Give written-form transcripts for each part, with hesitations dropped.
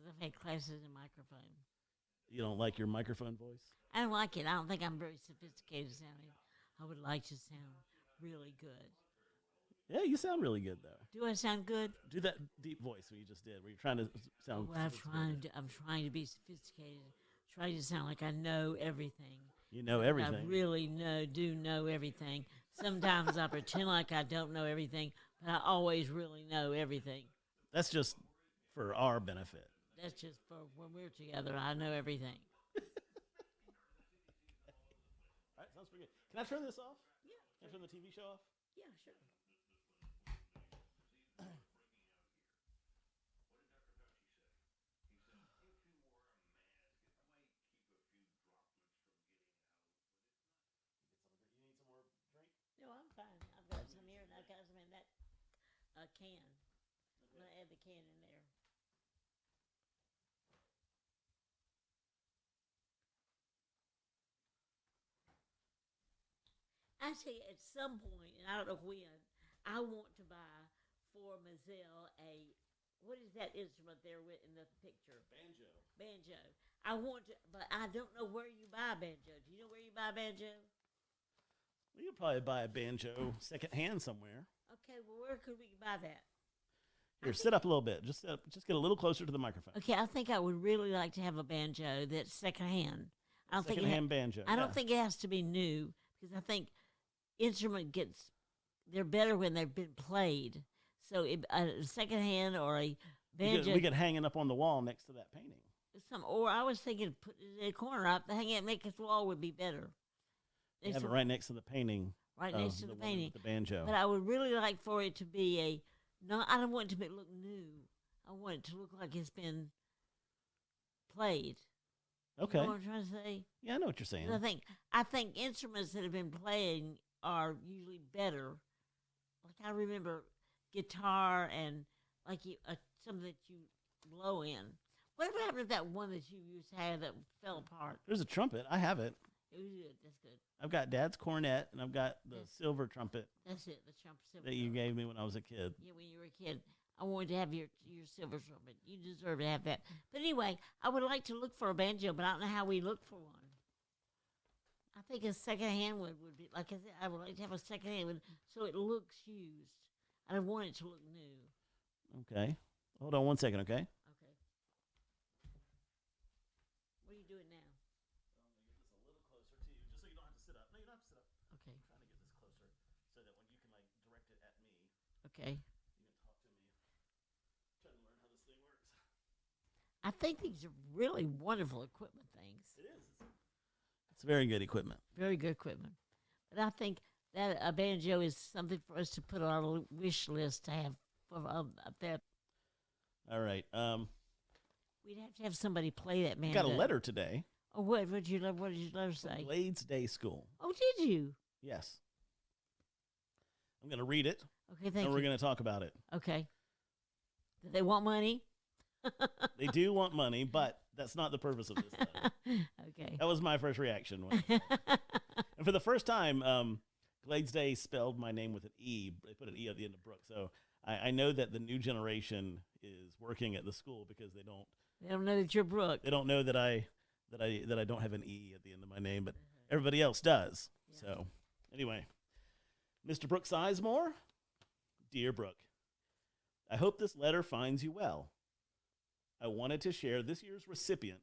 I've had classes in microphone. You don't like your microphone voice? I don't like it. I don't think I'm very sophisticated sounding. I would like to sound really good. Yeah, you sound really good, though. Do I sound good? Do that deep voice where you just did, where you're trying to sound Well, I'm trying to be sophisticated. Trying to sound like I know everything. You know everything. I really do know everything. Sometimes I pretend like I don't know everything, but I always really know everything. That's just for our benefit. That's just for when we're together. I know everything. All right, sounds pretty good. Can I turn this off? Yeah. Can I turn the TV show off? Yeah, sure. No, I'm fine. I've got some here, and I've got some in that can. I'm going to add the can in there. I tell you, at some point, and I don't know when, I want to buy for Mazel what is that instrument there in the picture? Banjo. I want to, but I don't know where you buy a banjo. Do you know where you buy a banjo? Well, you'll probably buy a banjo secondhand somewhere. Okay, well, where could we buy that? Here, sit up a little bit. Just get a little closer to the microphone. Okay, I think I would really like to have a banjo that's secondhand. I don't Secondhand banjo. I don't think it has to be new because I think they're better when they've been played. So a secondhand or a banjo. We could hang it up on the wall next to that painting. Or I was thinking put it in a corner up, hang it, make it wall would be better. Have it right next to the painting. Right next to the painting. The banjo. But I would really like for it to be I don't want it to look new. I want it to look like it's been played. Okay. You know what I'm trying to say? Yeah, I know what you're saying. I think instruments that have been playing are usually better. Like I remember guitar and like something that you blow in. Whatever happened to that one that you used to have that fell apart? There's a trumpet. I have it. It was good. That's good. I've got Dad's cornet, and I've got the silver trumpet. That's it, the silver that you gave me when I was a kid. Yeah, when you were a kid. I wanted to have your silver trumpet. You deserve to have that. But anyway, I would like to look for a banjo, but I don't know how we look for one. I think a secondhand one would be, like I said, I would like to have a secondhand one so it looks used. I don't want it to look new. Okay. Hold on one second, okay? Okay. What are you doing now? I'm going to get this a little closer to you, just so you don't have to sit up. No, you don't have to sit up. Okay. I'm trying to get this closer so that when you can, direct it at me. Okay. You can talk to me. Trying to learn how this thing works. I think these are really wonderful equipment things. It is. It's very good equipment. Very good equipment. But I think that a banjo is something for us to put on our wish list to have up there. All right. We'd have to have somebody play that banjo. Got a letter today. Oh, what did your letter say? Glades Day School. Oh, did you? Yes. I'm going to read it. Okay, thank you. And we're going to talk about it. Okay. Do they want money? They do want money, but that's not the purpose of this letter. Okay. That was my first reaction. And for the first time, Glades Day spelled my name with an E. They put an E at the end of Brooke. So I know that the new generation is working at the school because they don't know that you're Brooke. They don't know that I don't have an E at the end of my name, but everybody else does. Yeah. So anyway, Mr. Brooke Sizemore, dear Brooke, I hope this letter finds you well. I wanted to share this year's recipient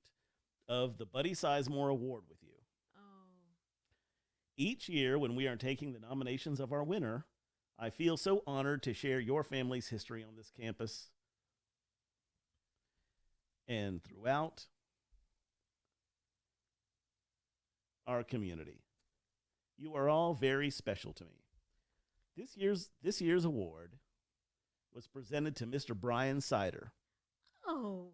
of the Buddy Sizemore Award with you. Oh. Each year when we are taking the nominations of our winner, I feel so honored to share your family's history on this campus and throughout our community. You are all very special to me. This year's award was presented to Mr. Brian Seider. Oh.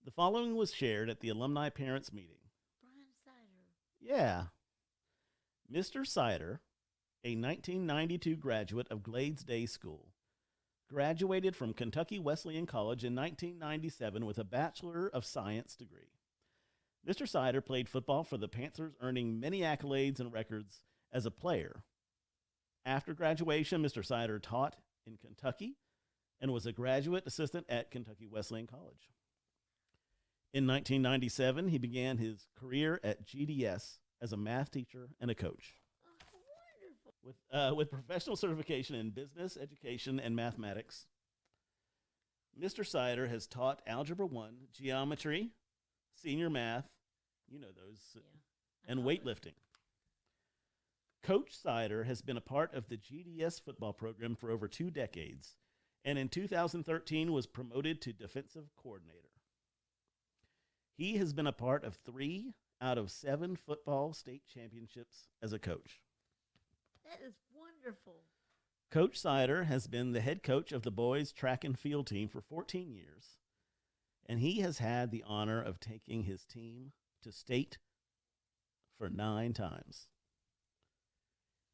The following was shared at the alumni parents meeting. Brian Seider. Yeah. Mr. Seider, a 1992 graduate of Glades Day School, graduated from Kentucky Wesleyan College in 1997 with a Bachelor of Science degree. Mr. Seider played football for the Panthers, earning many accolades and records as a player. After graduation, Mr. Seider taught in Kentucky and was a graduate assistant at Kentucky Wesleyan College. In 1997, he began his career at GDS as a math teacher and a coach. Wonderful. With professional certification in business, education, and mathematics, Mr. Seider has taught Algebra 1, geometry, senior math, you know those, and weightlifting. Coach Seider has been a part of the GDS football program for over 2 decades, and in 2013 was promoted to defensive coordinator. He has been a part of 3 out of 7 football state championships as a coach. That is wonderful. Coach Seider has been the head coach of the boys' track and field team for 14 years, and he has had the honor of taking his team to state for 9 times.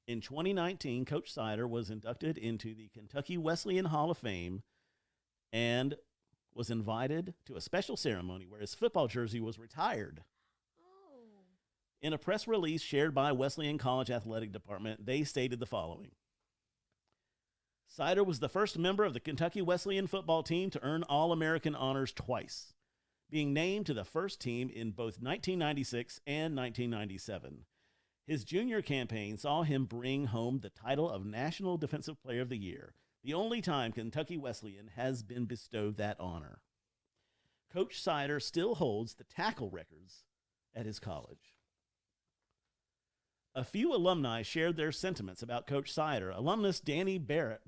In 2019, Coach Seider was inducted into the Kentucky Wesleyan Hall of Fame and was invited to a special ceremony where his football jersey was retired. Oh. In a press release shared by Wesleyan College Athletic Department, they stated the following. Seider was the first member of the Kentucky Wesleyan football team to earn All-American honors twice, being named to the first team in both 1996 and 1997. His junior campaign saw him bring home the title of National Defensive Player of the Year, the only time Kentucky Wesleyan has been bestowed that honor. Coach Seider still holds the tackle records at his college. A few alumni shared their sentiments about Coach Seider. Alumnus Danny Barrick.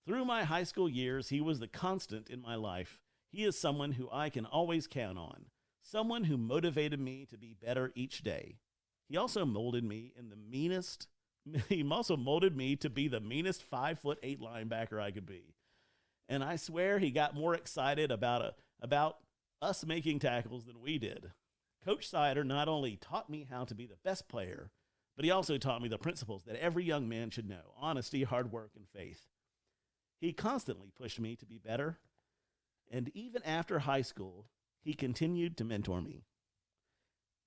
Through my high school years, he was the constant in my life. He is someone who I can always count on, someone who motivated me to be better each day. He also molded me to be the meanest 5'8" linebacker I could be. And I swear he got more excited about us making tackles than we did. Coach Seider not only taught me how to be the best player, but he also taught me the principles that every young man should know: honesty, hard work, and faith. He constantly pushed me to be better, and even after high school, he continued to mentor me.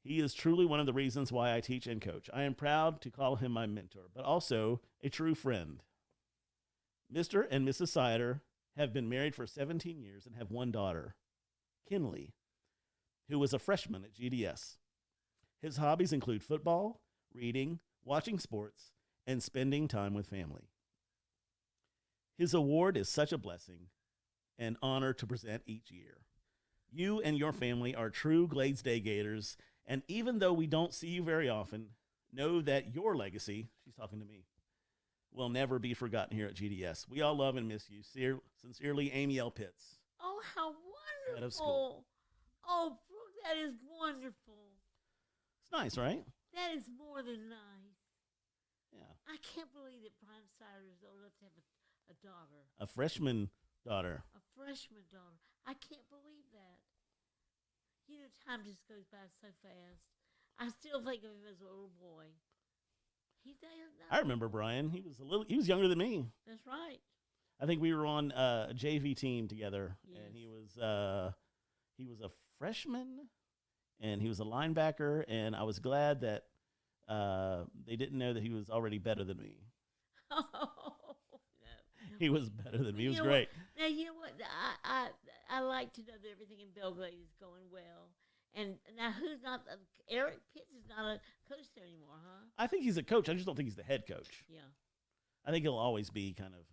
He is truly one of the reasons why I teach and coach. I am proud to call him my mentor, but also a true friend. Mr. and Mrs. Seider have been married for 17 years and have 1 daughter, Kinley, who was a freshman at GDS. His hobbies include football, reading, watching sports, and spending time with family. His award is such a blessing and honor to present each year. You and your family are true Glades Day Gators, and even though we don't see you very often, know that your legacy, she's talking to me, will never be forgotten here at GDS. We all love and miss you. Sincerely, Amy L. Pitts. Oh, how Head of school. wonderful. Oh, Brooke, that is wonderful. It's nice, right? That is more than nice. Yeah. I can't believe that Brian Seider is old enough to have a daughter. A freshman daughter. A freshman daughter. I can't believe that. You know, time just goes by so fast. I still think of him as a little boy. I remember Brian. He was younger than me. That's right. I think we were on a JV team together, Yes. and he was a freshman, and he was a linebacker, and I was glad that they didn't know that he was already better than me. Oh, no. He was better than me. He was You know great. What? Now, you know what? I like to know that everything in Belgrade is going well. And now who's not – Eric Pitts is not a coach there anymore, huh? I think he's a coach. I just don't think he's the head coach. Yeah. I think he'll always be kind of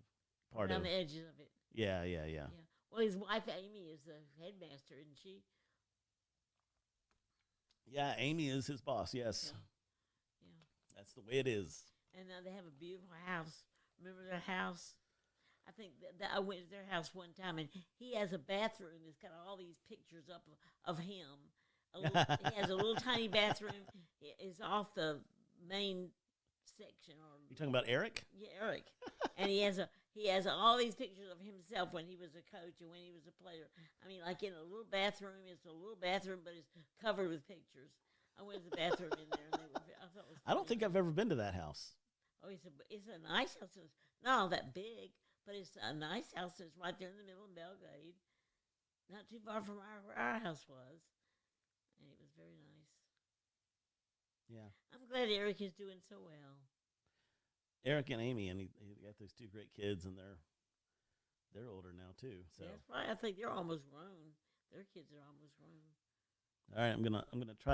part Around of – the edges of it. Yeah. Yeah. Well, his wife, Amy, is the headmaster, isn't she? Yeah, Amy is his boss, yes. Yeah. That's the way it is. And now they have a beautiful house. Remember their house? I think that I went to their house one time, and he has a bathroom that's got all these pictures up of him. He has a little tiny bathroom. It's off the main section. You talking about Eric? Yeah, Eric. And he has all these pictures of himself when he was a coach and when he was a player. I mean, like in a little bathroom. It's a little bathroom, but it's covered with pictures. I went to the bathroom in there, and I thought it was. I don't think I've ever been to that house. Oh, it's a nice house. It's not all that big, but it's a nice house. It's right there in the middle of Belgrade, not too far from where our house was, and it was very nice. Yeah. I'm glad Eric is doing so well. Eric and Amy, and he got those 2 great kids, and they're older now too. So That's right. I think they're almost grown. Their kids are almost grown. all right, I'm gonna try